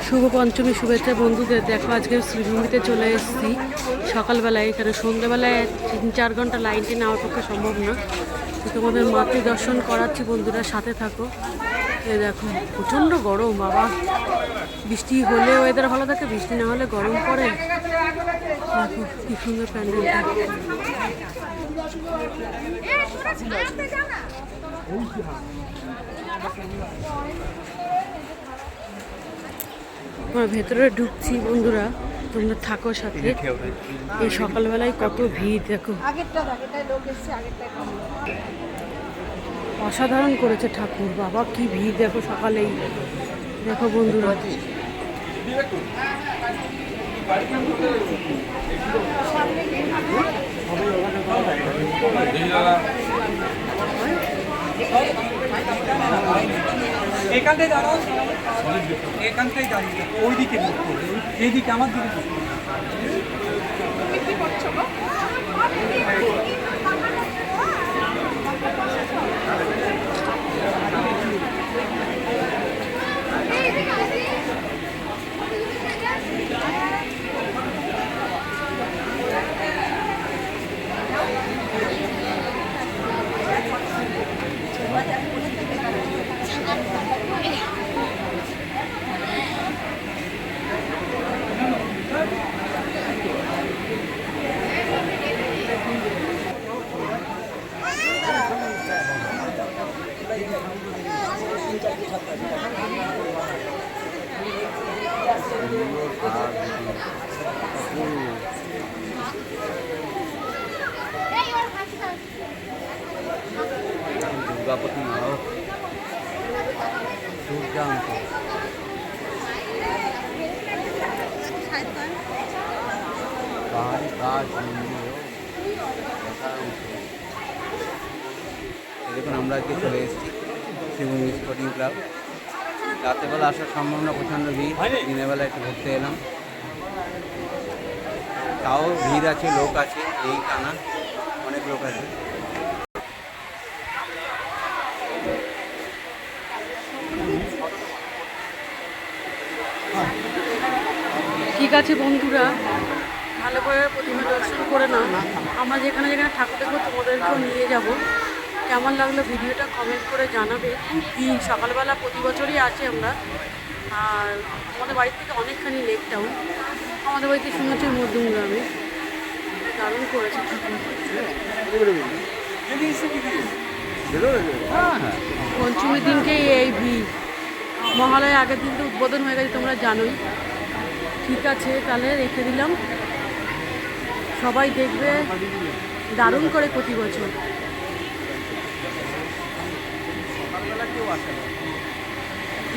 শুভ পঞ্চমী শুভেচ্ছা বন্ধুদের। দেখো আজকে শ্রীভূমিতে চলে এসেছি সকালবেলায়। এখানে সন্ধ্যেবেলায় 3-4 ঘন্টা লাইনটি নেওয়ার পক্ষে সম্ভব না। তোমাদের মাতৃ দর্শন করাচ্ছি, বন্ধুরা সাথে থাকো। এই দেখো প্রচণ্ড গরম বাবা, বৃষ্টি হলে ওয়েদার ভালো থাকে, বৃষ্টি না হলে গরম পড়ে। দেখো কি সুন্দর প্যান্ডেলটা। আমরা ভেতরে ঢুকছি বন্ধুরা, তোমরা থাকো সাথে। এই সকালবেলায় কত ভিড় দেখো, অসাধারণ করেছে ঠাকুর বাবা, কি ভিড় দেখো সকালেই। দেখো বন্ধুরা এখানটাই দাঁড়াও, এখানটাই দাঁড়িয়ে ওই দিকে এইদিকে আমার দিকে। দুর্গাপতি নাও দুর্দান্ত দেখুন আমরা আজকে চলে এসেছি শ্রীভূমি স্পোর্টিং ক্লাব। রাতেরবেলা আসার সম্ভাবনা প্রচণ্ড ভিড়, দিনের বেলা একটু ঘুরতে এলাম, তাও ভিড় আছে, লোক আছে, এই টানা অনেক লোক আছে। ঠিক আছে বন্ধুরা, ভালো করে প্রতিমা দর্শন করে নাও। আমরা যেখানে যেখানে ঠাকুর দেখবো তোমাদেরকেও নিয়ে যাব। কেমন লাগলো ভিডিওটা কমেন্ট করে জানাবে। কি সকালবেলা প্রতি বছরই আসি আমরা। আর আমাদের বাড়ির থেকে অনেকখানি লেক টাউন, আমাদের বাড়িতে শুনেছি মধ্যমগ্রামে। দারুণ করেছে ঠাকুর। পঞ্চমীর দিনকেই এই ভিড়, মহালয়ের আগের দিন তো উদ্বোধন হয়ে গেছে তোমরা জানোই। ঠিক আছে তাহলে রেখে দিলাম, সবাই দেখবে দারুণ করে প্রতি বছর।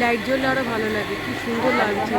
লাইট জ্বললে আরো ভালো লাগে, কি সুন্দর লাগছে।